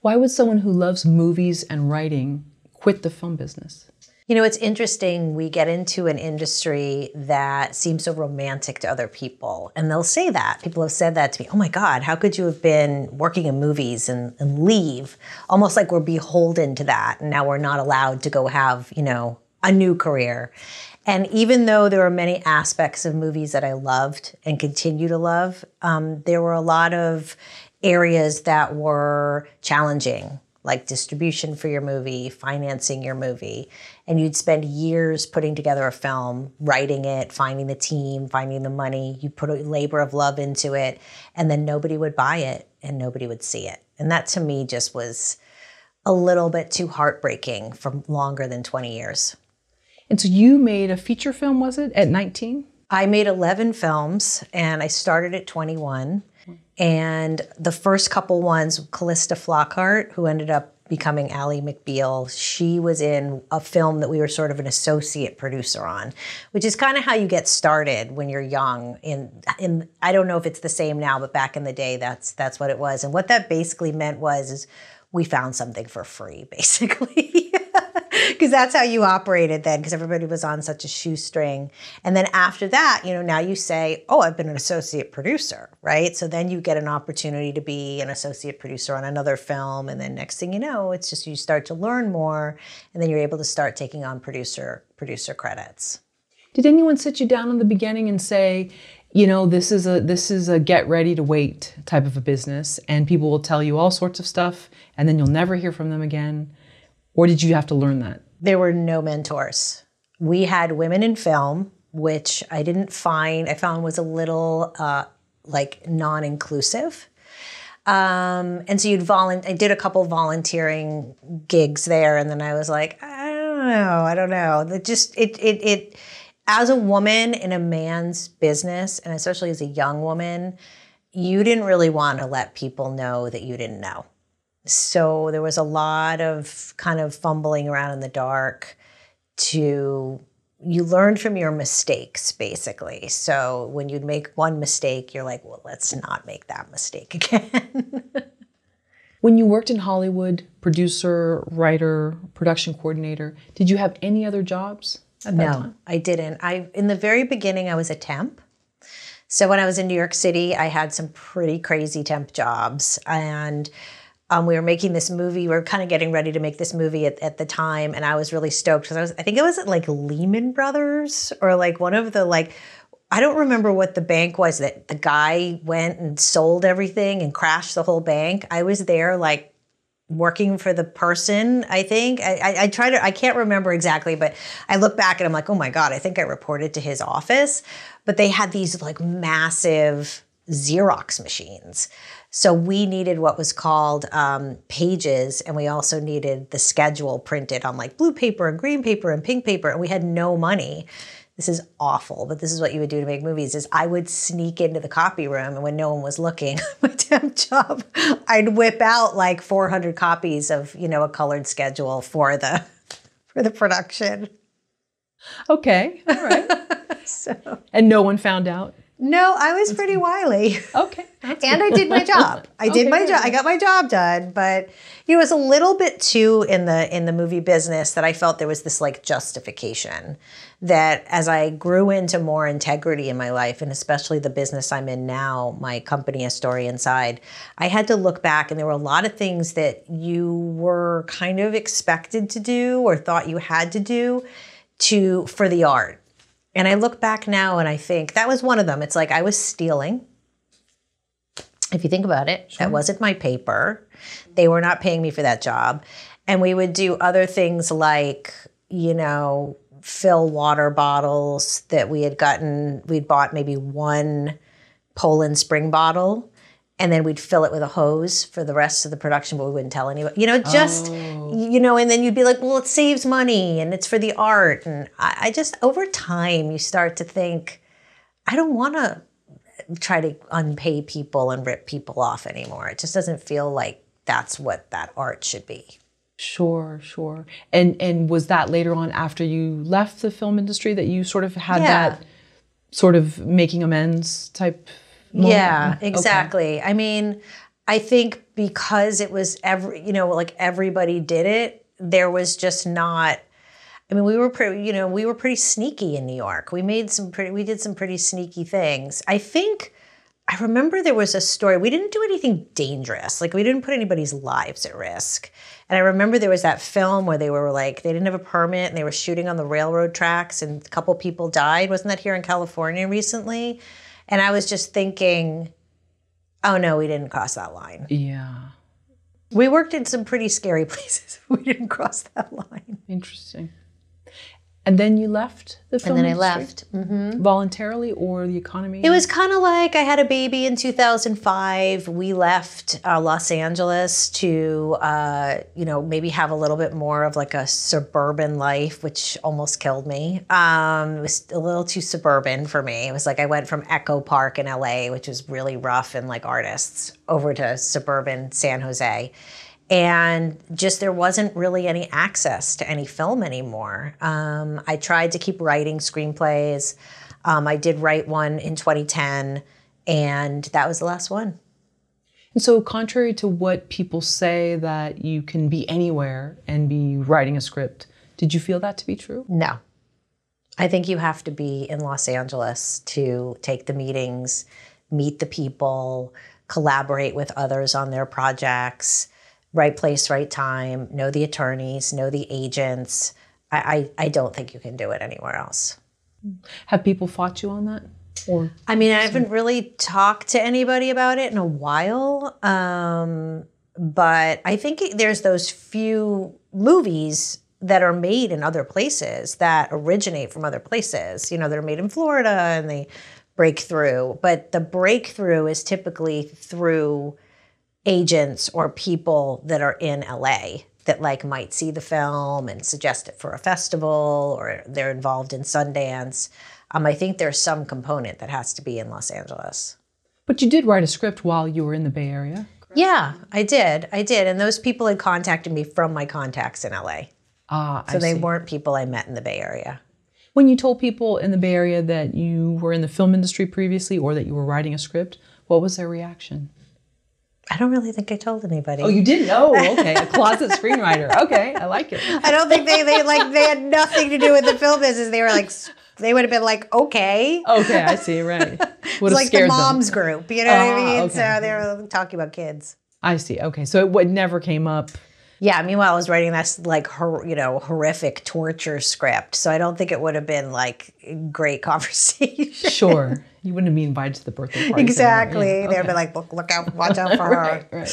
Why would someone who loves movies and writing quit the film business? You know, it's interesting. We get into an industry that seems so romantic to other people. And they'll say that. People have said that to me. Oh my God, how could you have been working in movies and leave? Almost like we're beholden to that. And now we're not allowed to go have, you know, a new career. And even though there were many aspects of movies that I loved and continue to love, there were a lot of areas that were challenging, like distribution for your movie, financing your movie. And you'd spend years putting together a film, writing it, finding the team, finding the money. You put a labor of love into it, and then nobody would buy it and nobody would see it. And that to me just was a little bit too heartbreaking for longer than 20 years. And so you made a feature film, was it, at 19? I made 11 films, and I started at 21. And the first couple ones, Callista Flockhart, who ended up becoming Ally McBeal, she was in a film that we were sort of an associate producer on, which is kind of how you get started when you're young. In I don't know if it's the same now, but back in the day, that's what it was. And what that basically meant is we found something for free, basically. Because that's how you operated then, because everybody was on such a shoestring. And then after that, you know, now you say, oh, I've been an associate producer, right? So then you get an opportunity to be an associate producer on another film. And then next thing you know, it's just you start to learn more. And then you're able to start taking on producer credits. Did anyone sit you down in the beginning and say, you know, this is a get ready to wait type of a business, and people will tell you all sorts of stuff, and then you'll never hear from them again? Or did you have to learn that? There were no mentors. We had Women in Film, which I found was a little like non-inclusive. And so I did a couple volunteering gigs there, and then I was like, I don't know. It as a woman in a man's business, and especially as a young woman, you didn't really want to let people know that you didn't know. So there was a lot of kind of fumbling around in the dark. You learn from your mistakes, basically. So when you'd make one mistake, you're like, well, let's not make that mistake again. When you worked in Hollywood, producer, writer, production coordinator, did you have any other jobs at that time? No, I didn't. In the very beginning, I was a temp. So when I was in New York City, I had some pretty crazy temp jobs. And we were making this movie. We were kind of getting ready to make this movie at the time. And I was really stoked because I think it was at like Lehman Brothers or like one of the I don't remember what the bank was that the guy went and sold everything and crashed the whole bank. I was there like working for the person, I think. I can't remember exactly, but I look back and I'm like, oh my God, I think I reported to his office. But they had these like massive Xerox machines. So we needed what was called pages, and we also needed the schedule printed on like blue paper and green paper and pink paper, and we had no money. This is awful, but this is what you would do to make movies, is I would sneak into the copy room, and when no one was looking, my temp job, I'd whip out like 400 copies of, you know, a colored schedule for the production. Okay, all right. And no one found out? No, I was pretty wily. Okay. And I did my job. I got my job done, but it was a little bit too in the movie business that I felt there was this like justification that as I grew into more integrity in my life, and especially the business I'm in now, my company, A Story Inside, I had to look back, and there were a lot of things that you were kind of expected to do or thought you had to do for the art. And I look back now and I think that was one of them. It's like I was stealing. If you think about it, Sure. That wasn't my paper. They were not paying me for that job. And we would do other things like, you know, fill water bottles that we'd bought maybe one Poland Spring bottle, and then we'd fill it with a hose for the rest of the production, but we wouldn't tell anyone. You know, you know, and then you'd be like, well, it saves money and it's for the art. And I just, over time, you start to think, I don't want to try to unpay people and rip people off anymore. It just doesn't feel like that's what that art should be. Sure. And was that later on after you left the film industry that you sort of had that sort of making amends type moment? Yeah, exactly. Okay. I mean, I think because it was like everybody did it, there was just not. I mean, we were pretty sneaky in New York. We did some pretty sneaky things. I remember there was a story. We didn't do anything dangerous. Like, we didn't put anybody's lives at risk. And I remember there was that film where they didn't have a permit and they were shooting on the railroad tracks and a couple people died. Wasn't that here in California recently? And I was just thinking, oh no, we didn't cross that line. Yeah. We worked in some pretty scary places. We didn't cross that line. Interesting. And then you left the film And then industry? I left. Mm-hmm. Voluntarily, or the economy? It was kind of like I had a baby in 2005. We left Los Angeles to, maybe have a little bit more of like a suburban life, which almost killed me. It was a little too suburban for me. It was like I went from Echo Park in LA, which was really rough and like artists, over to suburban San Jose. And just there wasn't really any access to any film anymore. I tried to keep writing screenplays. I did write one in 2010, and that was the last one. And so, contrary to what people say that you can be anywhere and be writing a script, did you feel that to be true? No. I think you have to be in Los Angeles to take the meetings, meet the people, collaborate with others on their projects. Right place, right time, know the attorneys, know the agents. I don't think you can do it anywhere else. Have people fought you on that? Or I mean, I haven't really talked to anybody about it in a while. But I think there's those few movies that are made in other places that originate from other places, that are made in Florida and they break through. But the breakthrough is typically through agents or people that are in LA that like might see the film and suggest it for a festival, or they're involved in Sundance. I think there's some component that has to be in Los Angeles. But you did write a script while you were in the Bay Area, correct? Yeah, I did. And those people had contacted me from my contacts in LA. So they weren't people I met in the Bay Area. When you told people in the Bay Area that you were in the film industry previously, or that you were writing a script, what was their reaction? I don't really think I told anybody. Oh, you didn't? Oh, okay. A closet screenwriter. Okay, I like it. I don't think they had nothing to do with the film business. They were like, they would have been like, okay. Okay, I see, right. It's like the moms group, you know what I mean? Okay. So they were talking about kids. I see. Okay, so it never came up. Yeah, meanwhile, I was writing this like horrific torture script, so I don't think it would have been like great conversation. Sure, you wouldn't have been invited to the birthday party. Exactly. Anyway. Yeah. They'd be like, look out, watch out for her. Right.